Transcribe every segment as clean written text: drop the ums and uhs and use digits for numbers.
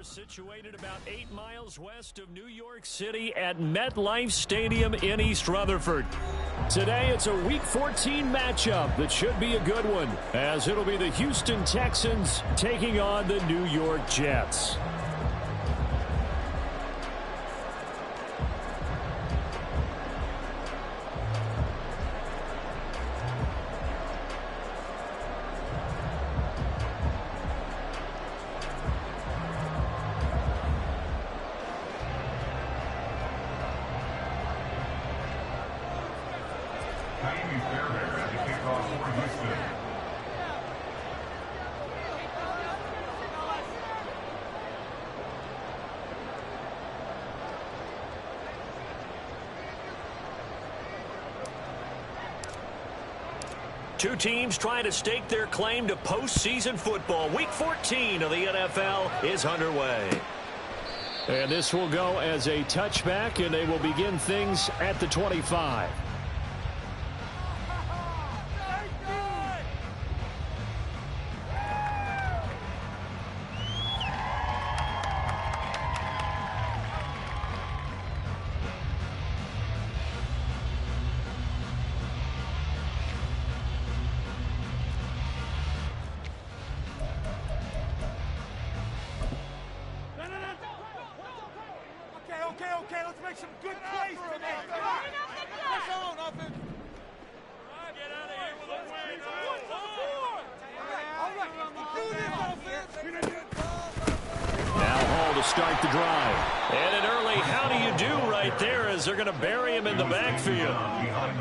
Situated about 8 miles west of New York City at MetLife Stadium in East Rutherford. Today, it's a Week 14 matchup that should be a good one, as it'll be the Houston Texans taking on the New York Jets. Two teams trying to stake their claim to postseason football. Week 14 of the NFL is underway. And this will go as a touchback, and they will begin things at the 25. Okay, let's make some good plays today. Come on. Push on, offense. Get out of here with a win. All right. Do this, offense. Now Hall to start the drive. And an early how do you do right there as they're going to bury him in the backfield.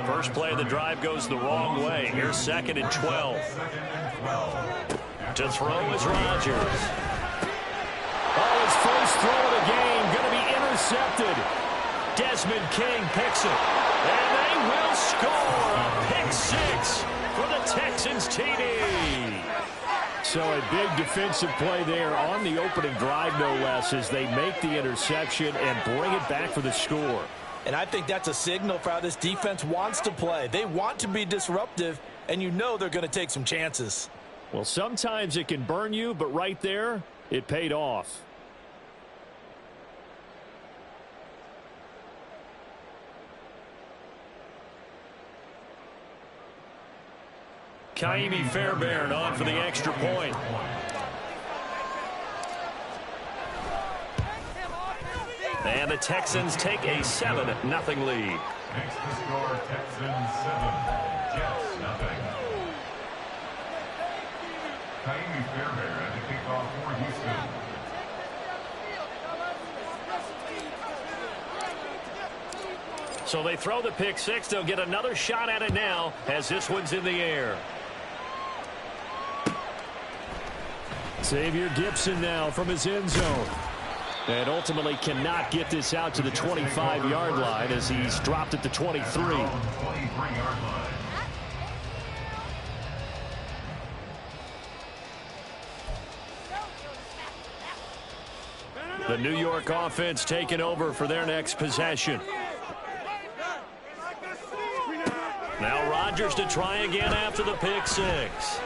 First play of the drive goes the wrong way. Here's 2nd and 12. To throw is Rodgers. Oh, his first throw of the game going to be intercepted. Desmond King picks it. And they will score a pick six for the Texans TD. So a big defensive play there on the opening drive, no less, as they make the interception and bring it back for the score. And I think that's a signal for how this defense wants to play. They want to be disruptive, and you know they're going to take some chances. Well, sometimes it can burn you, but right there, it paid off. Kaimi Fairbairn on for the extra point. And the Texans take a 7-0 lead. Next to score, Texans 7, Jets 0. Kaimi Fairbairn at the kickoff for Houston. So they throw the pick six. They'll get another shot at it now as this one's in the air. Xavier Gipson now from his end zone. And ultimately cannot get this out to the 25-yard line as he's dropped at the 23. The New York offense taking over for their next possession. Now Rodgers to try again after the pick six.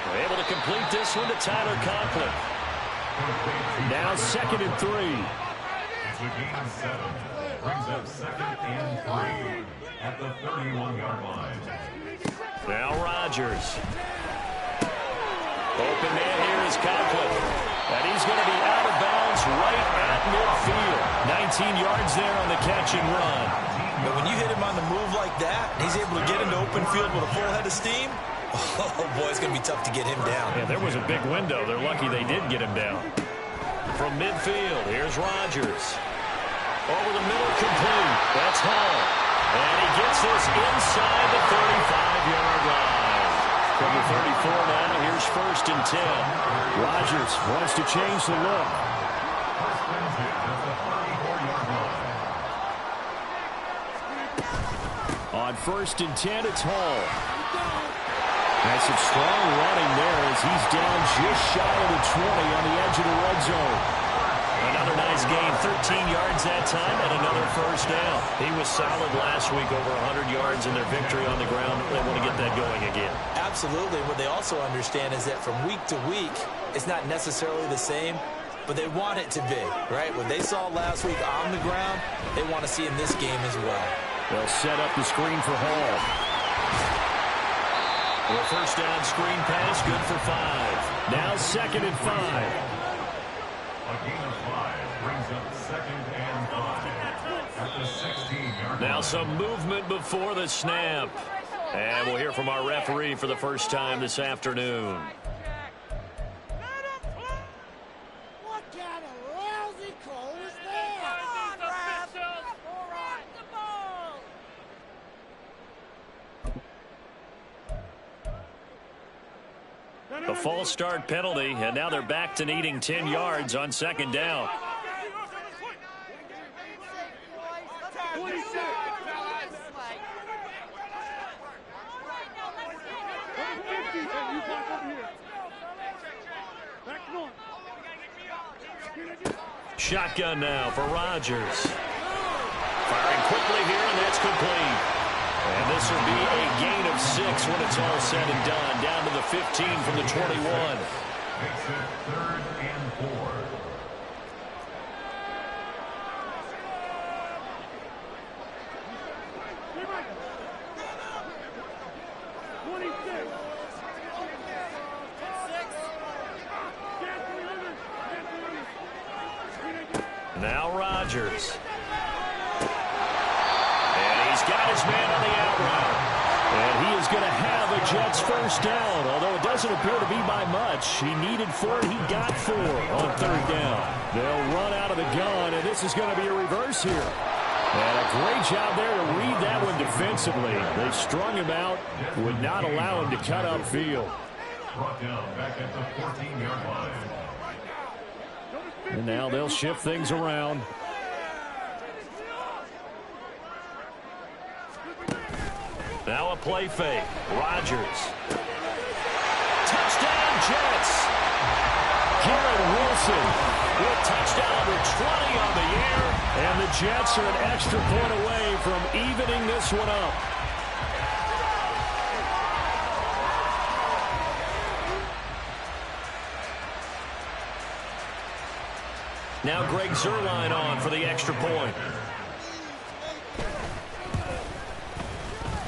They're able to complete this one to Tyler Conklin. Now 2nd and 3. It's a gain of 7. Brings up 2nd and 3 at the 31-yard line. Now Rodgers. Open man here is Conklin. And he's going to be out of bounds right at midfield. 19 yards there on the catch and run. But when you hit him on the move like that, he's able to get into open field with a full head of steam. Oh, boy, it's going to be tough to get him down. Yeah, there was a big window. They're lucky they did get him down. From midfield, here's Rodgers. Over the middle, complete. That's Hall. And he gets this inside the 35-yard line. From the 34 now, here's 1st and 10. Rodgers wants to change the look. On 1st and 10, it's Hall. That's some strong running there as he's down just shy of the 20 on the edge of the red zone. Another nice gain, 13 yards that time, and another first down. He was solid last week, over 100 yards in their victory on the ground. They want to get that going again. Absolutely. What they also understand is that from week to week, it's not necessarily the same. but they want it to be, right? What they saw last week on the ground, they want to see in this game as well. They'll set up the screen for Hall. The first down screen pass, good for 5. Now 2nd and 5. A gain of 5 brings up 2nd and 5 at the 16-yard line. Now some movement before the snap. And we'll hear from our referee for the first time this afternoon. What kind of lousy call was that? Come on, Ref. All right. The ball. A false start penalty, and now they're back to needing 10 yards on 2nd down. Shotgun now for Rodgers. Firing quickly here, and that's complete. And this will be a gain of 6 when it's all said and done. Down to the 15 from the 21. Makes it 3rd and 4. Now Rodgers. And he's got his man on the out route. And he is going to have a Jets first down, although it doesn't appear to be by much. He needed 4, he got 4 on 3rd down. They'll run out of the gun, and this is going to be a reverse here. And a great job there to read that one defensively. They strung him out, would not allow him to cut upfield. Brought down back at the 14-yard line. And now they'll shift things around. Now a play fake. Rodgers. Touchdown, Jets. Garrett Wilson with touchdown number 20 on the air. And the Jets are an extra point away from evening this one up. Now Greg Zuerlein on for the extra point.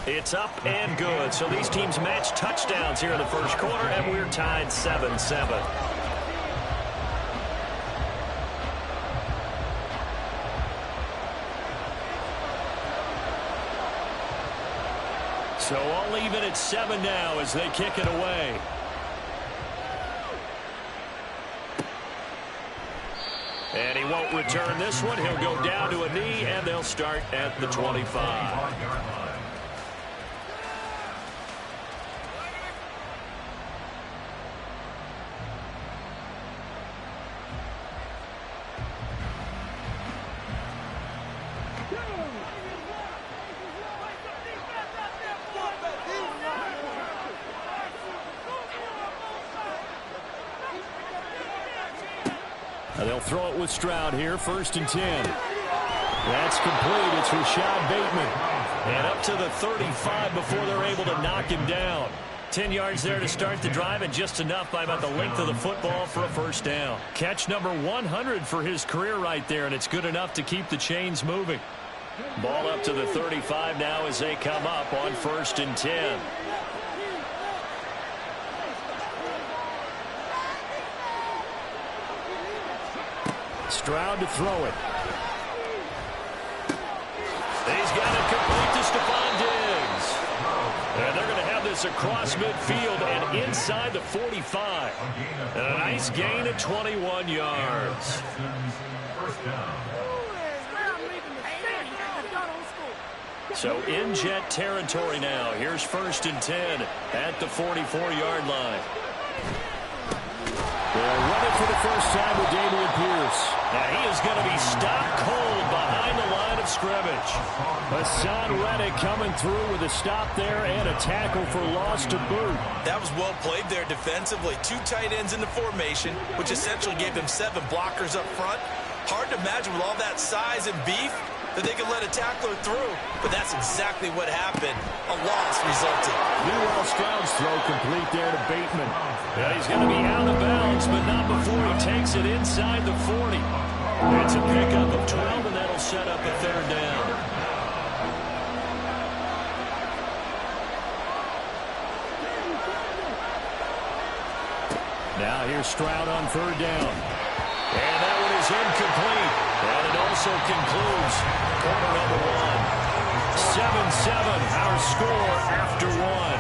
It's up and good. So these teams match touchdowns here in the first quarter, and we're tied 7-7. So all even at 7 now as they kick it away. And he won't return this one. He'll go down to a knee, and they'll start at the 25. They'll throw it with Stroud here, 1st and 10. That's complete. It's Rashad Bateman. And up to the 35 before they're able to knock him down. 10 yards there to start the drive, and just enough by about the length of the football for a first down. Catch number 100 for his career right there, and it's good enough to keep the chains moving. Ball up to the 35 now as they come up on 1st and 10. Stroud to throw it. He's got it complete to Stephon Diggs. And they're going to have this across midfield and inside the 45. And a nice gain of 21 yards. So in Jet territory now. Here's 1st and 10 at the 44-yard line. They'll run it for the first time with Dameon Pierce. Now he is going to be stopped cold behind the line of scrimmage. Hassan Reddick coming through with a stop there and a tackle for loss to boot. That was well played there defensively. 2 tight ends in the formation, which essentially gave him 7 blockers up front. Hard to imagine with all that size and beef, that they could let a tackler through, but that's exactly what happened. A loss resulted. Meanwhile, Stroud's throw complete there to Bateman. Yeah, he's going to be out of bounds, but not before he takes it inside the 40. It's a pickup of 12, and that'll set up a third down. Now here's Stroud on third down. And that one is incomplete. And it also concludes quarter number one. 7-7, our score after one.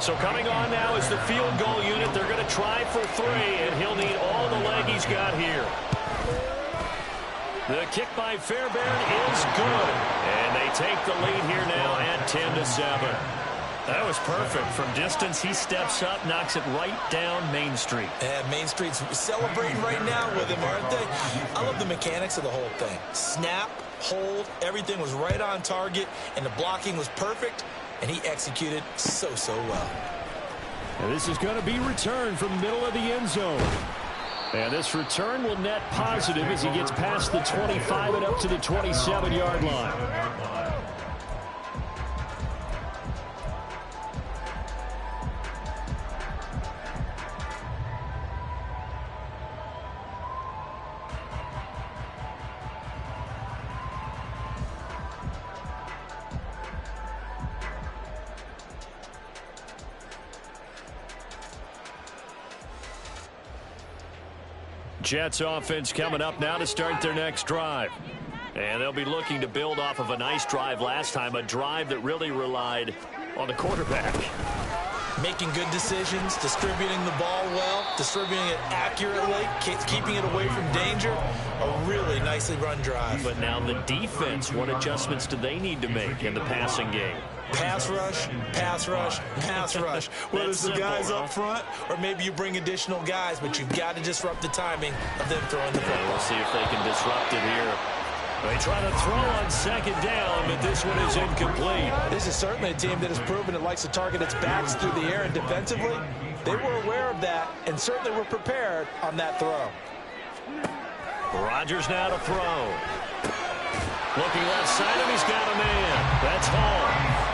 So coming on now is the field goal unit. They're going to try for three, and he'll need all the leg he's got here. The kick by Fairbairn is good. And they take the lead here now at 10-7. That was perfect. From distance, he steps up, knocks it right down Main Street. And Main Street's celebrating right now with him, aren't they? I love the mechanics of the whole thing. Snap, hold, everything was right on target, and the blocking was perfect, and he executed so well. And this is going to be returned from the middle of the end zone. And this return will net positive as he gets past the 25 and up to the 27-yard line. Jets offense coming up now to start their next drive. And they'll be looking to build off of a nice drive last time, a drive that really relied on the quarterback. Making good decisions, distributing the ball well, distributing it accurately, keeping it away from danger. A really nicely run drive. But now the defense, what adjustments do they need to make in the passing game? Pass rush, pass rush, pass rush. Whether it's the guys up front or maybe you bring additional guys, but you've got to disrupt the timing of them throwing the football. We'll see if they can disrupt it here. They try to throw on second down, but this one is incomplete. This is certainly a team that has proven it likes to target its backs through the air, and defensively, they were aware of that and certainly were prepared on that throw. Rodgers now to throw. Looking left side of him, he's got a man. That's Hall.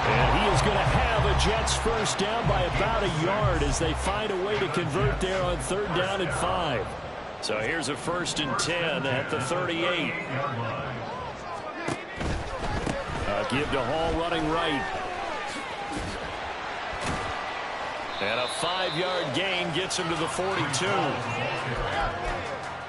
And he is going to have a Jets first down by about a yard as they find a way to convert there on third down and 5. So here's a 1st and 10 at the 38. Give to Hall running right. And a 5-yard gain gets him to the 42.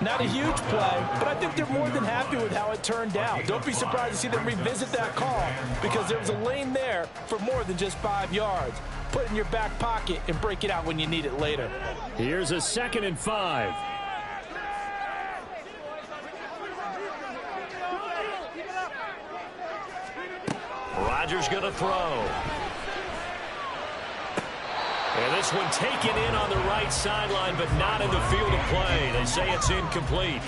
Not a huge play, but I think they're more than happy with how it turned out. Don't be surprised to see them revisit that call because there was a lane there for more than just 5 yards. Put it in your back pocket and break it out when you need it later. Here's a 2nd and 5. Rodgers going to throw. And this one taken in on the right sideline, but not in the field of play. They say it's incomplete.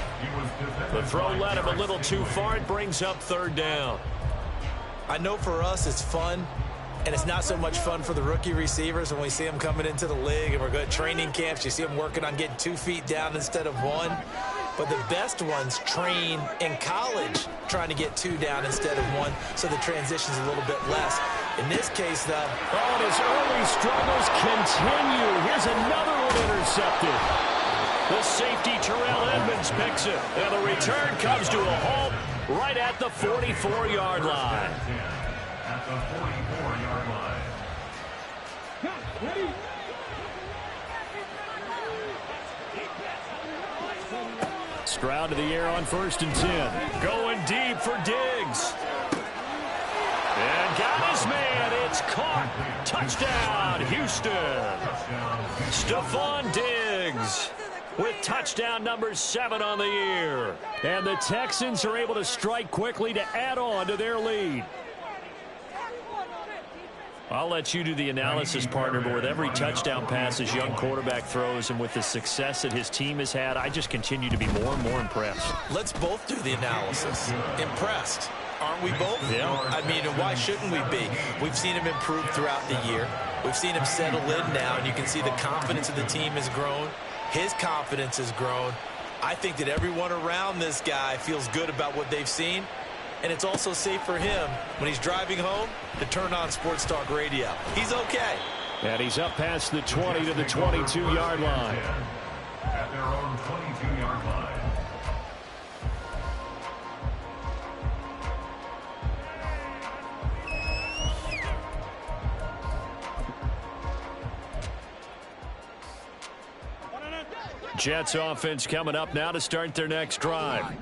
The throw led him a little too far. It brings up third down. I know for us it's fun, and it's not so much fun for the rookie receivers when we see them coming into the league and we're going to training camps. You see them working on getting 2 feet down instead of 1. But the best ones train in college trying to get 2 down instead of 1, so the transition's a little bit less. In this case, though, and his early struggles continue. Here's another one intercepted. The safety, Terrell Edmonds, picks it. And the return comes to a halt right at the 44-yard line. At the 44-yard line. Stroud to the air on 1st and 10. Going deep for Diggs. And got his man. It's caught. Touchdown, Houston. Stephon Diggs with touchdown number 7 on the year. And the Texans are able to strike quickly to add on to their lead. I'll let you do the analysis, partner, but with every touchdown pass his young quarterback throws and with the success that his team has had, I just continue to be more and more impressed. Let's both do the analysis. Impressed. Aren't we both? Yeah. I mean, and why shouldn't we be? We've seen him improve throughout the year. We've seen him settle in now, and you can see the confidence of the team has grown. His confidence has grown. I think that everyone around this guy feels good about what they've seen, and it's also safe for him when he's driving home to turn on Sports Talk Radio. He's okay. And he's up past the 20 to the 22-yard line. At their own 22-yard line. Jets offense coming up now to start their next drive.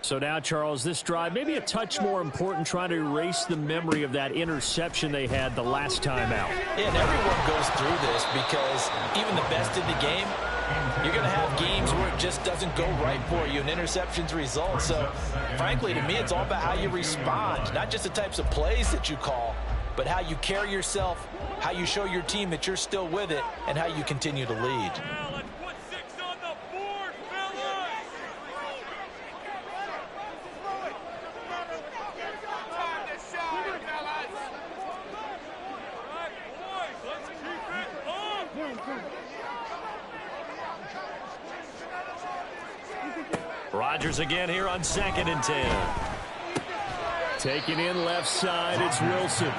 So now, Charles, this drive maybe a touch more important, trying to erase the memory of that interception they had the last time out. Yeah, and everyone goes through this because even the best in the game, you're going to have games where it just doesn't go right for you, and interceptions result. So, frankly, to me, it's all about how you respond, not just the types of plays that you call, but how you carry yourself, how you show your team that you're still with it, and how you continue to lead. Rodgers again here on 2nd and 10. Taking in left side, it's Wilson.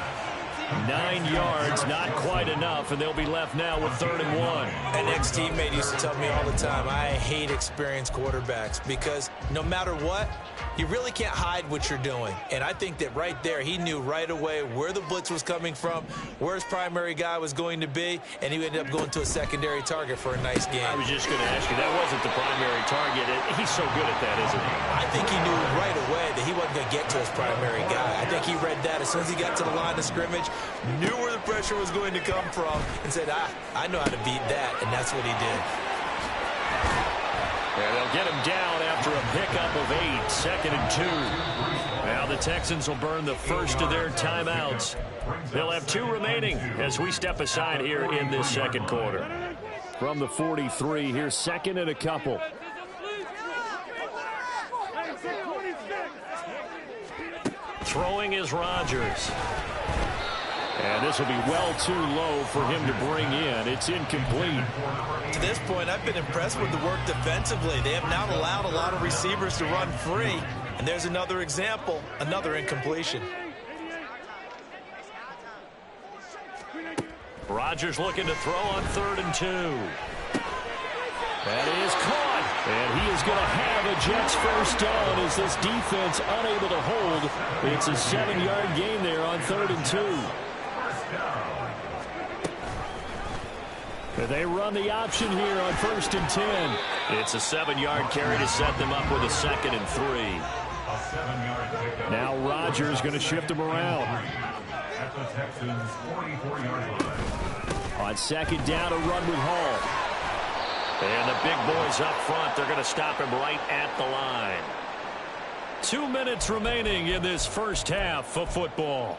9 yards, not quite enough, and they'll be left now with 3rd and 1. An ex-teammate used to tell me all the time, I hate experienced quarterbacks because no matter what, you really can't hide what you're doing. And I think that right there, he knew right away where the blitz was coming from, where his primary guy was going to be, and he ended up going to a secondary target for a nice game. I was just going to ask you, that wasn't the primary target. He's so good at that, isn't he? I think he knew right away that he wasn't going to get to his primary guy. I think he read that as soon as he got to the line of scrimmage, knew where the pressure was going to come from, and said, I know how to beat that, and that's what he did. And they'll get him down after a pickup of 8, 2nd and 2. Now the Texans will burn the first of their timeouts. They'll have 2 remaining as we step aside here in this second quarter. From the 43, here's 2nd and a couple. Throwing is Rodgers. And this will be well too low for him to bring in. It's incomplete. To this point, I've been impressed with the work defensively. They have not allowed a lot of receivers to run free. And there's another example, another incompletion. Rodgers looking to throw on 3rd and 2. That is caught. And he is going to have a Jets first down as this defense unable to hold. It's a 7-yard gain there on 3rd and 2. They run the option here on 1st and 10. It's a 7-yard carry to set them up with a 2nd and 3. Now Rodgers going to shift them around. At the Texans' 44-yard line. On 2nd down, a run with Hall. And the big boys up front, they're going to stop him right at the line. 2 minutes remaining in this first half of football.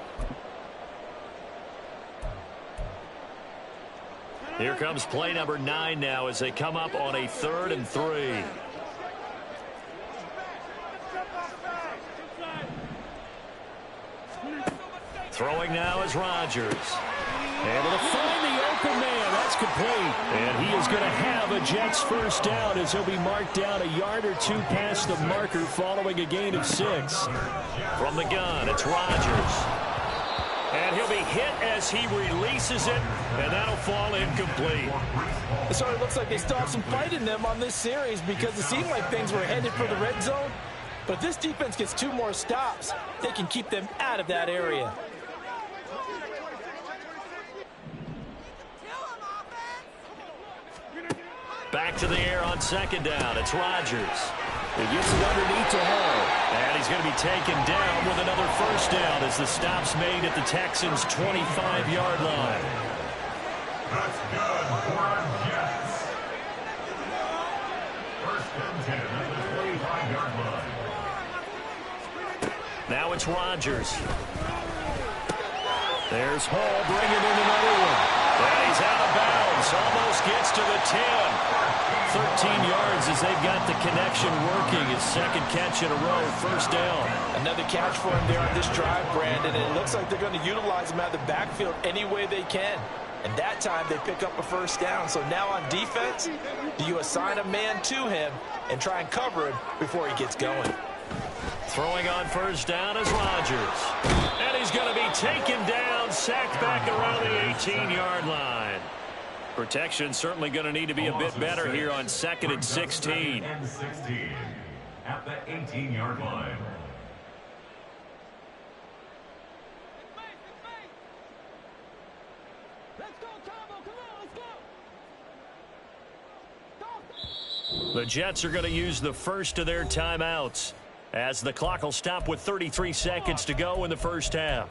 Here comes play number 9 now as they come up on a 3rd and 3. Throwing now is Rodgers. Able to find the open man. That's complete. And he is going to have a Jets first down as he'll be marked down a yard or 2 past the marker following a gain of 6. From the gun, it's Rodgers. And he'll be hit as he releases it, and that'll fall incomplete. So it looks like they still have some fight in them on this series because it seemed like things were headed for the red zone. But if this defense gets 2 more stops, they can keep them out of that area. Back to the air on 2nd down. It's Rodgers. He gets it underneath to Hall. And he's going to be taken down with another first down as the stop's made at the Texans' 25-yard line. That's good for our Jets. 1st and 10 at the 25-yard line. Now it's Rodgers. There's Hall bringing in another one. And he's out of bounds. Almost gets to the 10. 13 yards as they've got the connection working. His second catch in a row, first down. Another catch for him there on this drive, Brandon. And it looks like they're going to utilize him out of the backfield any way they can. And that time they pick up a first down. So now on defense, do you assign a man to him and try and cover him before he gets going? Throwing on first down is Rodgers. And he's going to be taken down, sacked back around the 18-yard line. Protection certainly going to need to be a bit better here on 2nd and 16. At the 18-yard line. The Jets are going to use the first of their timeouts as the clock will stop with 33 seconds to go in the first half.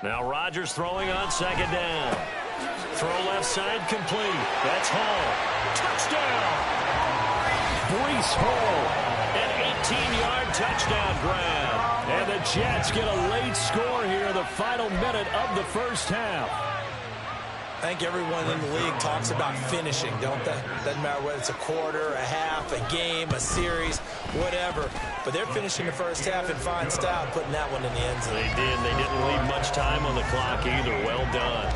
Now Rodgers throwing on second down. Throw left side complete. That's Hall. Touchdown! Breece Hall. An 18-yard touchdown grab. And the Jets get a late score here in the final minute of the first half. I think everyone in the league talks about finishing, don't they? Doesn't matter whether it's a quarter, a half, a game, a series, whatever. But they're finishing the first half in fine style, putting that one in the end zone. They did. They didn't leave much time on the clock either. Well done.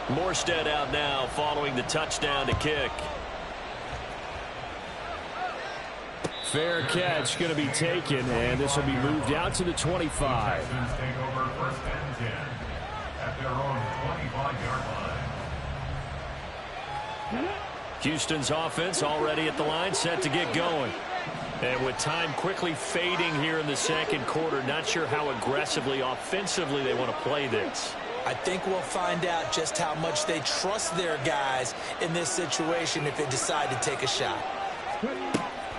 14. Morstead out now following the touchdown to kick. Fair catch going to be taken, and this will be moved out to the 25. Take over first and 10 at their own 25-yard line. Houston's offense already at the line, set to get going. And with time quickly fading here in the second quarter, not sure how aggressively, offensively they want to play this. I think we'll find out just how much they trust their guys in this situation if they decide to take a shot.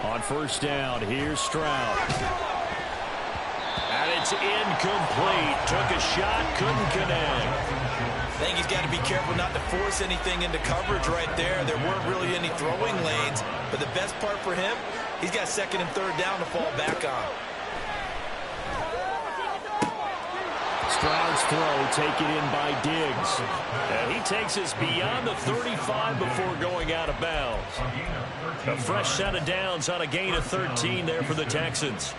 On first down, here's Stroud. And it's incomplete. Took a shot, couldn't connect. I think he's got to be careful not to force anything into coverage right there. There weren't really any throwing lanes. But the best part for him, he's got second and third down to fall back on. Stroud's throw taken in by Diggs. And he takes us beyond the 35 before going out of bounds. A fresh set of downs on a gain of 13 there for the Texans.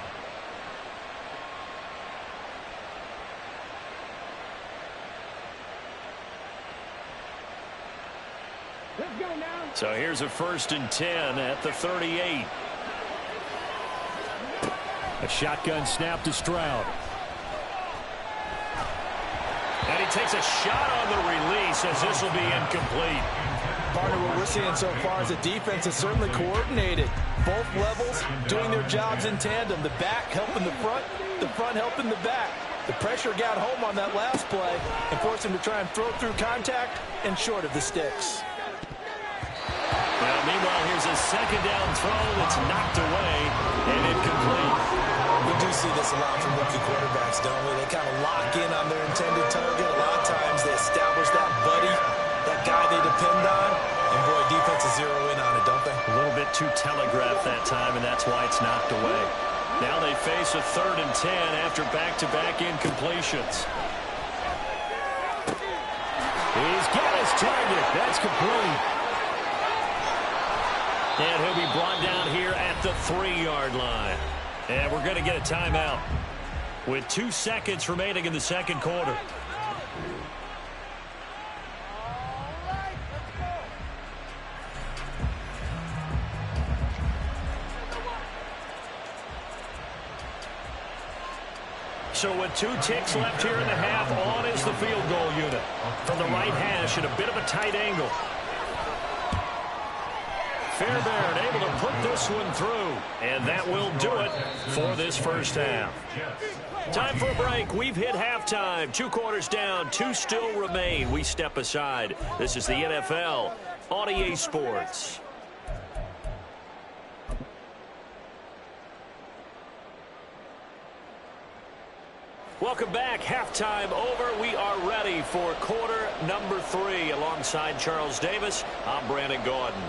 So here's a 1st and 10 at the 38. A shotgun snap to Stroud. And he takes a shot on the release as this will be incomplete. Partner, what we're seeing so far is the defense is certainly coordinated. Both levels doing their jobs in tandem. The back helping the front helping the back. The pressure got home on that last play and forced him to try and throw through contact and short of the sticks. Well, meanwhile, here's a second down throw that's knocked away and incomplete. We do see this a lot from rookie quarterbacks, don't we? They kind of lock in on their intended target. A lot of times they establish that buddy, that guy they depend on. And, boy, defenses zero in on it, don't they? A little bit too telegraphed that time, and that's why it's knocked away. Now they face a 3rd and 10 after back-to-back incompletions. He's got his target. That's complete. And he'll be brought down here at the 3-yard line. And we're going to get a timeout with 2 seconds remaining in the second quarter. So with 2 ticks left here in the half, on is the field goal unit. From the right hash at a bit of a tight angle. Fairbairn able to put this one through. And that will do it for this first half. Time for a break. We've hit halftime. 2 quarters down. 2 still remain. We step aside. This is the NFL on EA Sports. Welcome back. Halftime over. We are ready for quarter number 3. Alongside Charles Davis, I'm Brandon Gordon.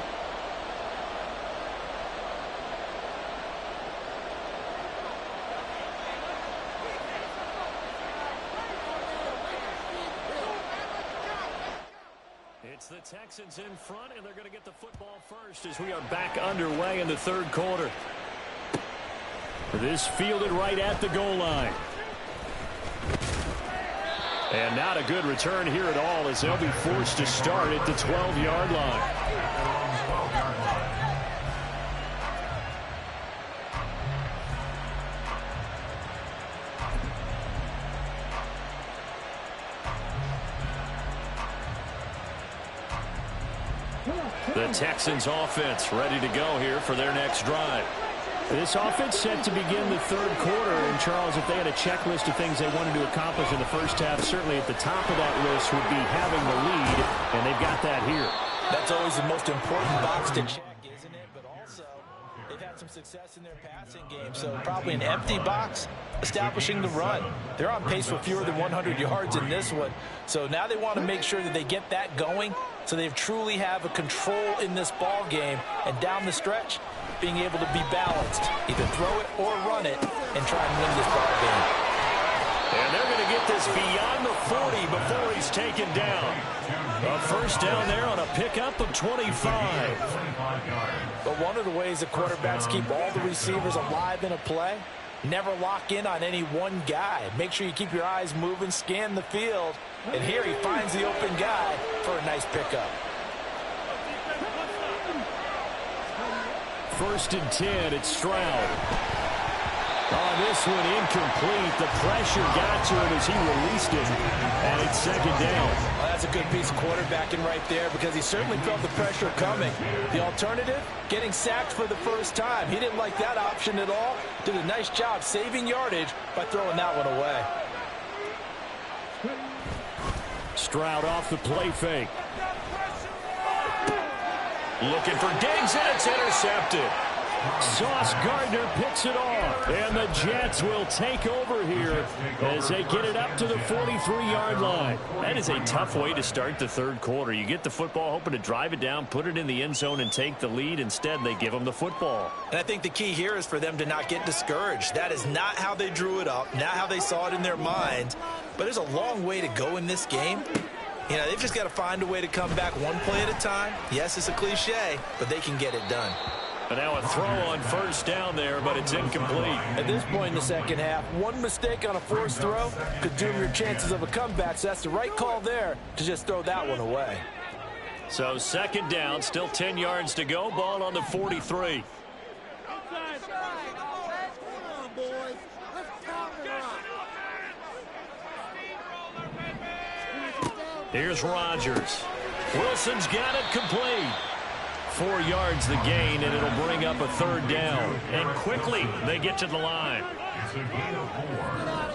It's the Texans in front, and they're going to get the football first as we are back underway in the third quarter. This fielded right at the goal line. And not a good return here at all as they'll be forced to start at the 12-yard line. The Texans offense ready to go here for their next drive. This offense set to begin the third quarter. And, Charles, if they had a checklist of things they wanted to accomplish in the first half, certainly at the top of that list would be having the lead, and they've got that here. That's always the most important box to check, isn't it? But also, they've had some success in their passing game, so probably an empty box establishing the run. They're on pace for fewer than 100 yards in this one, so now they want to make sure that they get that going so they truly have a control in this ball game, and down the stretch, being able to be balanced, either throw it or run it, and try and win this ball game. And they're going to get this beyond the 40 before he's taken down. A first down there on a pickup of 25. But one of the ways the quarterbacks keep all the receivers alive in a play, never lock in on any one guy. Make sure you keep your eyes moving, scan the field, and here he finds the open guy for a nice pickup. First and 10, it's Stroud. On this one, incomplete. The pressure got to him as he released it, and it's second down. Well, that's a good piece of quarterbacking right there because he certainly felt the pressure coming. The alternative, getting sacked for the first time. He didn't like that option at all. Did a nice job saving yardage by throwing that one away. Stroud off the play fake. Looking for Diggs, and it's intercepted. Sauce Gardner picks it off, and the Jets will take over here as they get it up to the 43-yard line. That is a tough way to start the third quarter. You get the football, hoping to drive it down, put it in the end zone, and take the lead. Instead, they give them the football. And I think the key here is for them to not get discouraged. That is not how they drew it up, not how they saw it in their minds. But there's a long way to go in this game. You know, they've just got to find a way to come back one play at a time. Yes, it's a cliche, but they can get it done. And now a throw on first down there, but it's incomplete. At this point in the second half, one mistake on a forced throw could doom your chances of a comeback. So that's the right call there to just throw that one away. So second down, still 10 yards to go. Ball on the 43. Here's Rodgers. Wilson's got it complete. 4 yards the gain, and it'll bring up a third down. And quickly, they get to the line. It's a gain of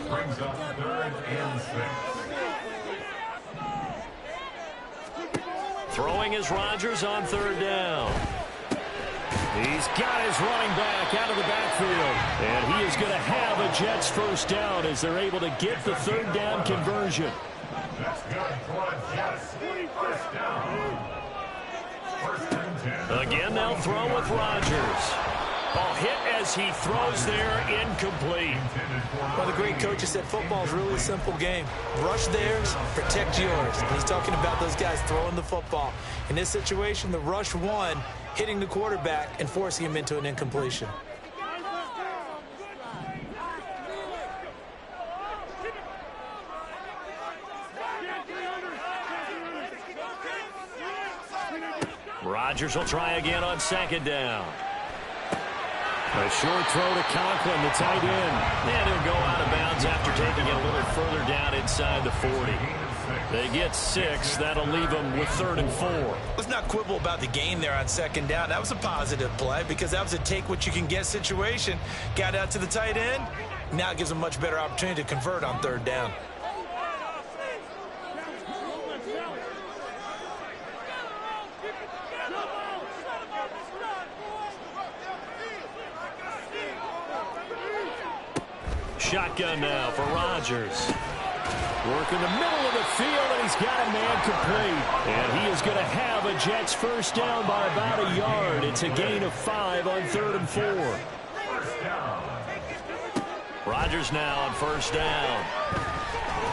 4. Brings up 3rd and 6. Throwing is Rodgers on third down. He's got his running back out of the backfield. And he is going to have a Jets first down as they're able to get the third down conversion. That's good for the Jets. First down. First and 10. Again, they'll throw with Rodgers. Ball hit as he throws there, incomplete. Well, the great coach has said football is really a simple game. Rush theirs, protect yours. And he's talking about those guys throwing the football. In this situation, the rush won, hitting the quarterback and forcing him into an incompletion. Rodgers will try again on second down. A short throw to Conklin, the tight end. And he'll go out of bounds after taking it a little further down inside the 40. They get 6. That'll leave them with 3rd and 4. Let's not quibble about the gain there on second down. That was a positive play because that was a take-what-you-can-get situation. Got out to the tight end. Now it gives them a much better opportunity to convert on third down. shotgun now for Rodgers. Working the middle of the field, and he's got a man complete. And he is going to have a Jets first down by about a yard. It's a gain of 5 on 3rd and 4. Rodgers now on first down.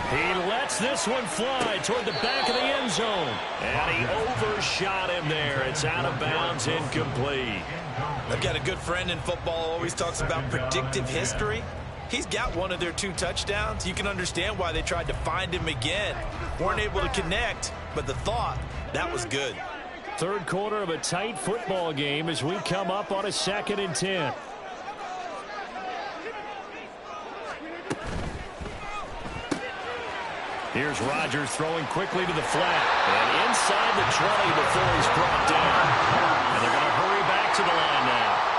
He lets this one fly toward the back of the end zone. And he overshot him there. It's out of bounds, incomplete. I've got a good friend in football, always talks about predictive history. He's got one of their 2 touchdowns. You can understand why they tried to find him again. Weren't able to connect, but the thought, that was good. Third quarter of a tight football game as we come up on a 2nd and 10. Here's Rodgers throwing quickly to the flat. And inside the 20 before he's brought down. And they're going to hurry back to the line now.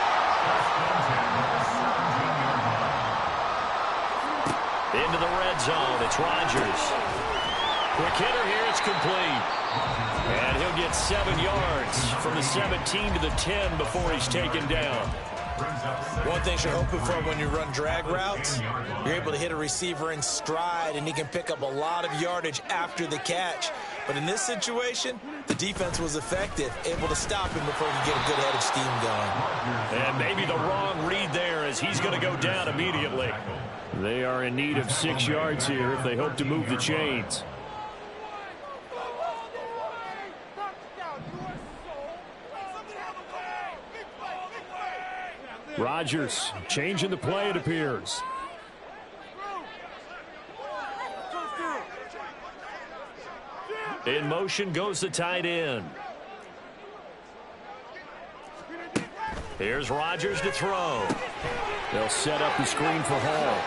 Into the red zone. It's Rodgers. Quick hitter here. It's complete. And he'll get 7 yards from the 17 to the 10 before he's taken down. One thing you're hoping for when you run drag routes, you're able to hit a receiver in stride, and he can pick up a lot of yardage after the catch. But in this situation, the defense was effective, able to stop him before he could get a good head of steam going. And maybe the wrong read there as he's going to go down immediately. They are in need of 6 yards here if they hope to move the chains. Rodgers changing the play, it appears. In motion goes the tight end. Here's Rodgers to throw. They'll set up the screen for Hall.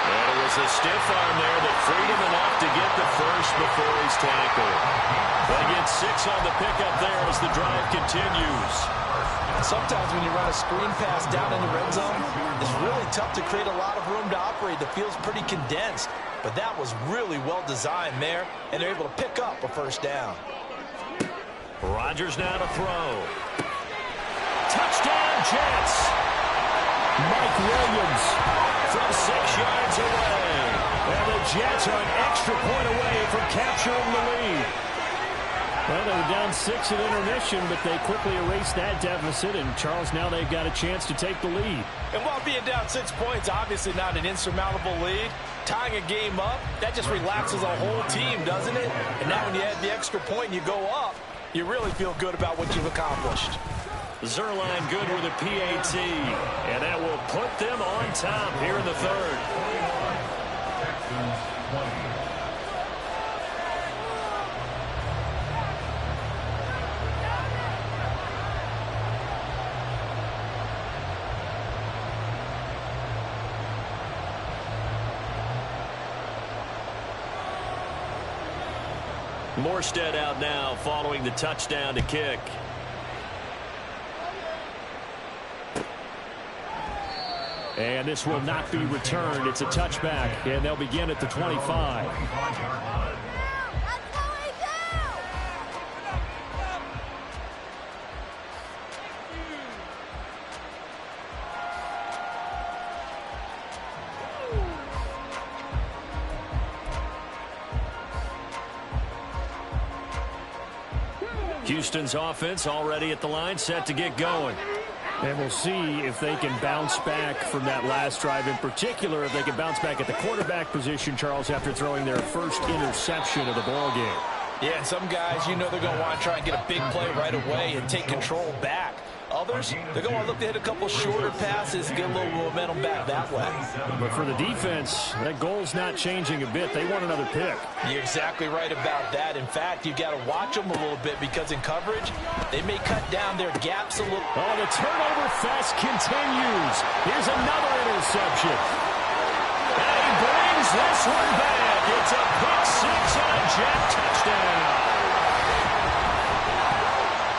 And it was a stiff arm there that freed him enough to get the first before he's tackled. They get 6 on the pickup there as the drive continues. Sometimes when you run a screen pass down in the red zone, it's really tough to create a lot of room to operate. The field's pretty condensed, but that was really well designed there, and they're able to pick up a first down. Rodgers now to throw. Touchdown, Jets. Mike Williams from 6 yards away. And the Jets are an extra point away from capturing the lead. Well, they were down 6 at intermission, but they quickly erased that deficit, and Charles, now they've got a chance to take the lead. And while being down 6 points, obviously not an insurmountable lead, tying a game up, that just relaxes a whole team, doesn't it? And now when you add the extra point and you go up, you really feel good about what you've accomplished. Zerline good with a PAT, and that will put them on top here in the third. Morstead out now following the touchdown to kick. And this will not be returned. It's a touchback, and they'll begin at the 25. Houston's offense already at the line, set to get going. And we'll see if they can bounce back from that last drive. In particular, if they can bounce back at the quarterback position, Charles, after throwing their first interception of the ball game. Yeah, and some guys, you know they're going to want to try and get a big play right away and take control back. Others, they're going to look to hit a couple shorter passes and get a little momentum back that way. But for the defense, that goal's not changing a bit. They want another pick. You're exactly right about that. In fact, you've got to watch them a little bit because in coverage, they may cut down their gaps a little. Oh, the turnover fest continues. Here's another interception. And he brings this one back. It's a pick six and a Jet touchdown.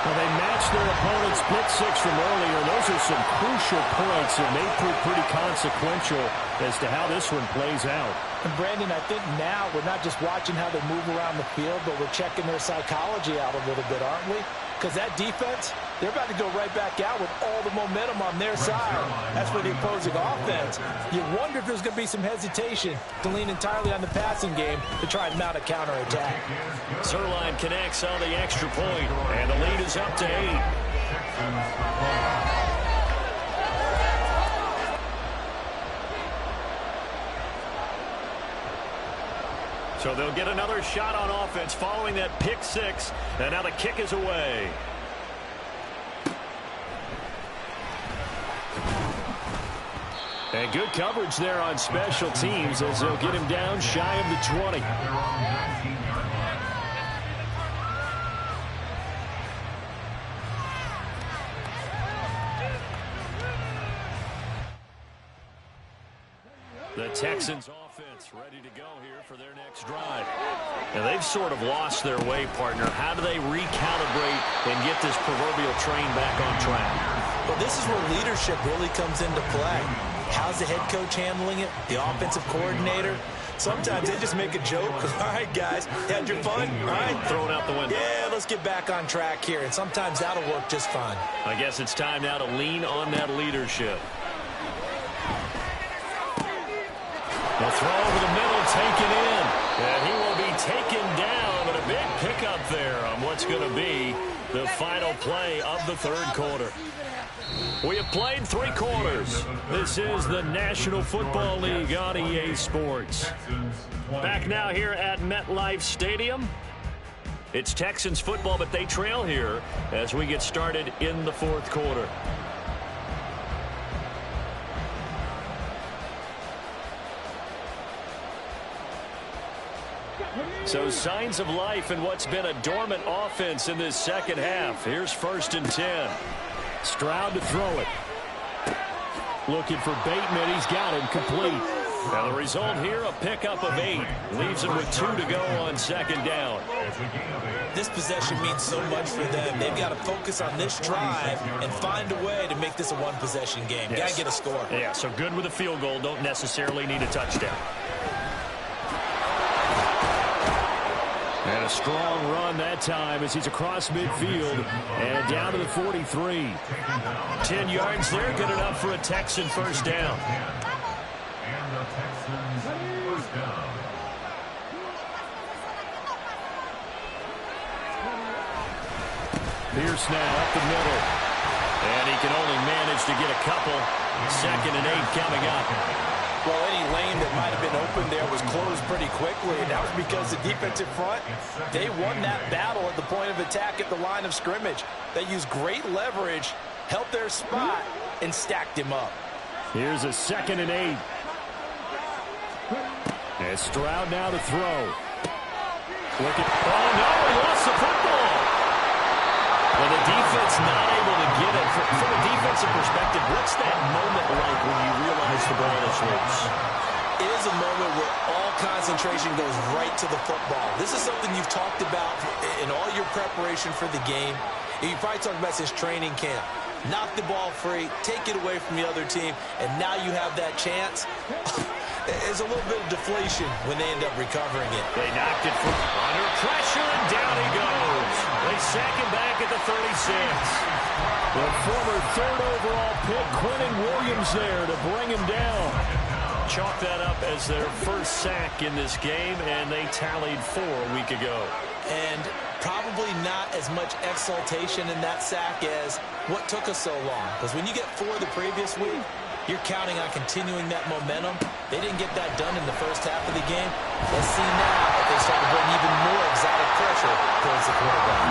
Well, they matched their opponent's pick six from earlier. Those are some crucial points, and they prove pretty consequential as to how this one plays out. And, Brandon, I think now we're not just watching how they move around the field, but we're checking their psychology out a little bit, aren't we? because that defense, they're about to go right back out with all the momentum on their side. As for the opposing offense, you wonder if there's going to be some hesitation to lean entirely on the passing game to try and mount a counterattack. Zerline connects on the extra point, and the lead is up to 8. So they'll get another shot on offense following that pick 6, and now the kick is away. And good coverage there on special teams as they'll get him down shy of the 20. The Texans offense ready to go here for their next drive. And they've sort of lost their way, partner. How do they recalibrate and get this proverbial train back on track? Well, this is where leadership really comes into play. How's the head coach handling it? The offensive coordinator? Sometimes they just make a joke. All right, guys, had your fun? All right. Throw it out the window. Yeah, let's get back on track here. And sometimes that'll work just fine. I guess it's time now to lean on that leadership. The throw over the middle, taken in. And he will be taken down, but a big pickup there on what's going to be the final play of the third quarter. We have played 3 quarters. This is the National Football League on EA Sports. Back now here at MetLife Stadium. It's Texans football, but they trail here as we get started in the fourth quarter. So signs of life in what's been a dormant offense in this second half. Here's 1st and 10. Stroud to throw it. Looking for Bateman. He's got him complete. Now the result here, a pickup of 8. Leaves him with 2 to go on 2nd down. This possession means so much for them. They've got to focus on this drive and find a way to make this a one-possession game. Yes. Got to get a score. Yeah, so good with a field goal. Don't necessarily need a touchdown. And a strong run that time as he's across midfield and down to the 43. 10 yards there, good enough for a Texan first down. And the Texans first down. Pierce now up the middle. And he can only manage to get a couple. 2nd and 8 coming up. Well, any lane that might have been open there was closed pretty quickly, and that was because the defensive front, they won that battle at the point of attack at the line of scrimmage. They used great leverage, helped their spot, and stacked him up. Here's a 2nd and 8. And Stroud now to throw. Look at, oh no, he lost the football. Well, the defense not able to get it. From a defensive perspective, what's that moment like when you realize the ball is loose? It is a moment where all concentration goes right to the football. This is something you've talked about in all your preparation for the game. You probably talked about since training camp. Knock the ball free, take it away from the other team, and now you have that chance. There's a little bit of deflation when they end up recovering it. They knocked it from under pressure, and down he goes. They sack him back at the 36. The former 3rd overall pick, Quentin Williams there to bring him down. Chalk that up as their first sack in this game, and they tallied 4 a week ago. And probably not as much exultation in that sack as what took us so long. Because when you get 4 the previous week, you're counting on continuing that momentum. They didn't get that done in the first half of the game. Let's see now if they start to bring even more exotic pressure towards the quarterback.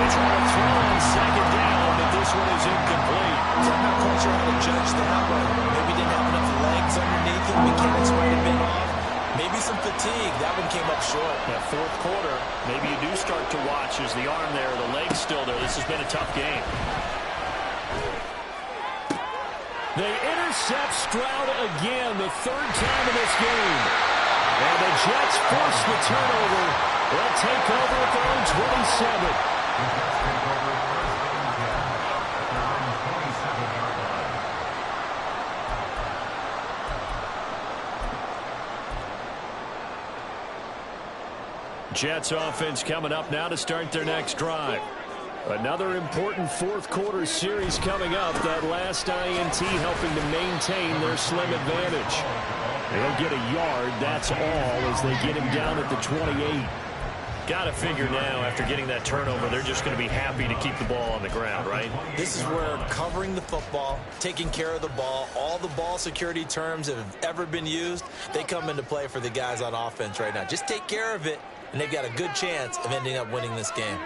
They try to throw on 2nd down, but this one is incomplete. So I'm not quite sure how to judge that one. Maybe didn't have enough legs underneath him. Mechanics might have been off. Maybe some fatigue. That one came up short. That fourth quarter, maybe you do start to watch as the arm there, the leg's still there. This has been a tough game. They intercept Stroud again, the 3rd time in this game. And the Jets force the turnover. They'll take over at their own 27. Jets offense coming up now to start their next drive. Another important fourth-quarter series coming up. That last INT helping to maintain their slim advantage. They'll get a yard, that's all, as they get him down at the 28. Got to figure now, after getting that turnover, they're just going to be happy to keep the ball on the ground, right? This is where covering the football, taking care of the ball, all the ball security terms that have ever been used, they come into play for the guys on offense right now. Just take care of it, and they've got a good chance of ending up winning this game.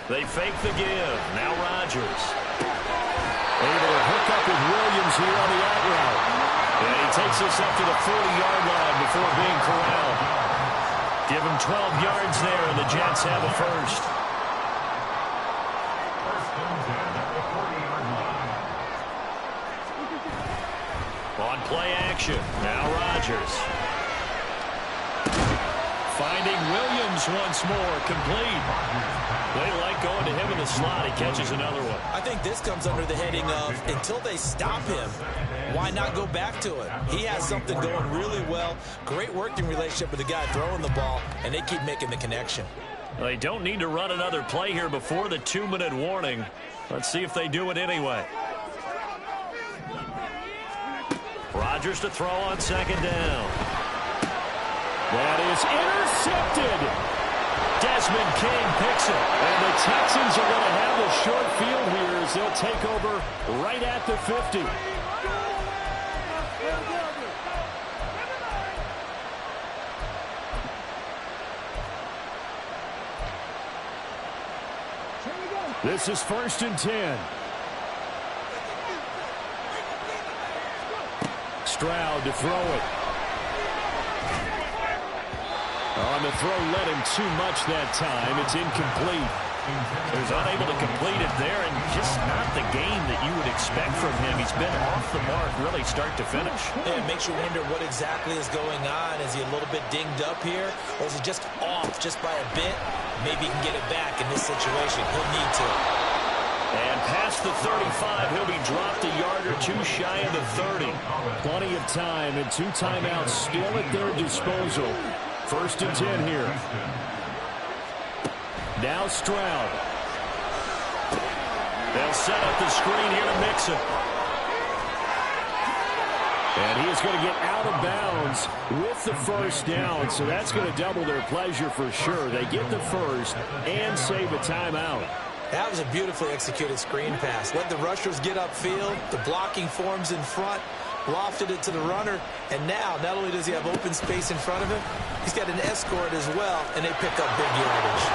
They fake the give. Now Rodgers. Able to hook up with Williams here on the out route. And he takes us up to the 40-yard line before being corralled. Give him 12 yards there, and the Jets have a first. On play action. Now Rodgers. Finding Williams once more. Complete. They like going to him in the slot. He catches another one. I think this comes under the heading of, until they stop him, why not go back to it? He has something going really well. Great working relationship with the guy throwing the ball, and they keep making the connection. They don't need to run another play here before the 2-minute warning. Let's see if they do it anyway. Rodgers to throw on second down. That is intercepted. Desmond King picks it. And the Texans are going to have a short field here as they'll take over right at the 50. This is 1st and 10. Stroud to throw it. On the throw, led him too much that time. It's incomplete. He was unable to complete it there, and just not the game that you would expect from him. He's been off the mark really start to finish. Yeah, it makes you wonder what exactly is going on. Is he a little bit dinged up here, or is he just off just by a bit? Maybe he can get it back in this situation. He'll need to. And past the 35, he'll be dropped a yard or two shy of the 30. Plenty of time and 2 timeouts still at their disposal. 1st and 10 here. Now Stroud. They'll set up the screen here to Mixon. And he is going to get out of bounds with the first down, so that's going to double their pleasure for sure. They get the first and save a timeout. That was a beautifully executed screen pass. Let the rushers get upfield. The blocking forms in front. Lofted it to the runner. And now, not only does he have open space in front of him, he's got an escort as well, and they pick up big yardage.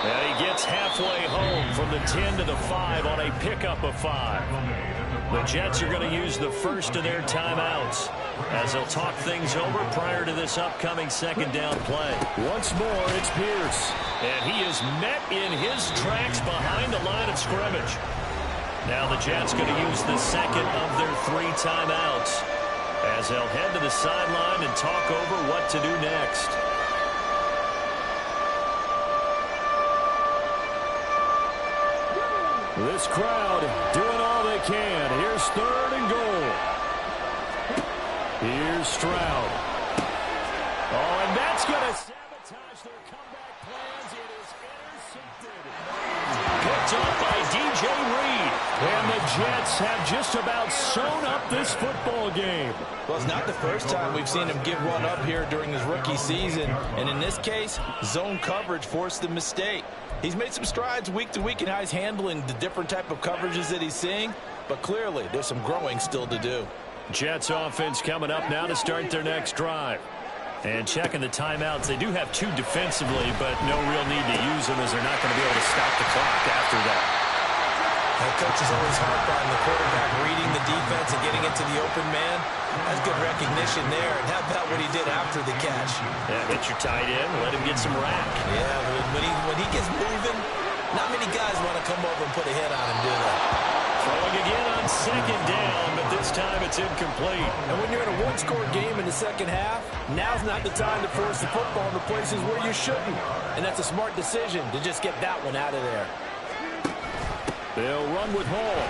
And he gets halfway home from the 10 to the 5 on a pickup of 5. The Jets are going to use the first of their timeouts as they'll talk things over prior to this upcoming second down play. Once more, it's Pierce. And he is met in his tracks behind the line of scrimmage. Now the Jets going to use the second of their 3 timeouts as they'll head to the sideline and talk over what to do next. This crowd doing all they can. Here's 3rd and goal. Here's Stroud. Oh, and that's going to sabotage their comeback plans. It is intercepted. Picked up by DJ Reed. And the Jets have just about sewn up this football game. Well, it's not the first time we've seen him give one up here during his rookie season. And in this case, zone coverage forced the mistake. He's made some strides week to week in how he's handling the different type of coverages that he's seeing. But clearly, there's some growing still to do. Jets offense coming up now to start their next drive. And checking the timeouts, they do have 2 defensively, but no real need to use them as they're not going to be able to stop the clock after that. Head coach is always harped on the quarterback reading the defense and getting into the open man. That's good recognition there. And how about what he did after the catch? Yeah, hit your tight end, let him get some rack. Yeah, when he gets moving, not many guys want to come over and put a hit on him, do they? Throwing again on second down, but this time it's incomplete. And when you're in a one-score game in the second half, now's not the time to force the football in the places where you shouldn't. And that's a smart decision to just get that one out of there. They'll run with Hall.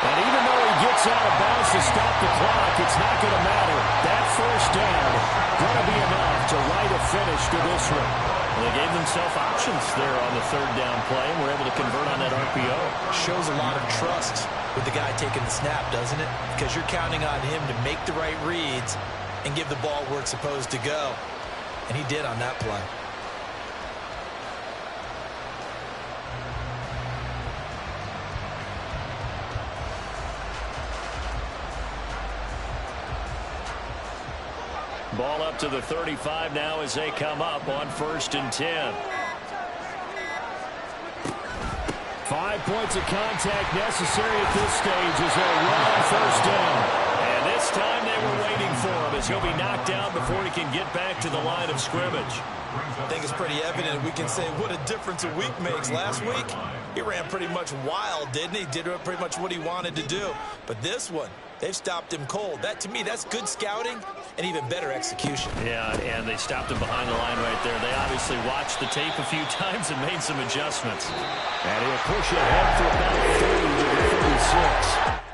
And even though he gets out of bounds to stop the clock, it's not going to matter. That first down going to be enough to write a finish to this one. Well, they gave themselves options there on the third down play and were able to convert on that RPO. Shows a lot of trust with the guy taking the snap, doesn't it? Because you're counting on him to make the right reads and give the ball where it's supposed to go. And he did on that play. Ball up to the 35 now as they come up on 1st and 10. 5 points of contact necessary at this stage as they run on 1st down. And this time they were waiting for him as he'll be knocked down before he can get back to the line of scrimmage. I think it's pretty evident we can say what a difference a week makes. Last week, he ran pretty much wild, didn't he? Did pretty much what he wanted to do. But this one, they've stopped him cold. That, to me, that's good scouting and even better execution. Yeah, and they stopped him behind the line right there. They obviously watched the tape a few times and made some adjustments. And he'll push ahead for about 30 to the 36.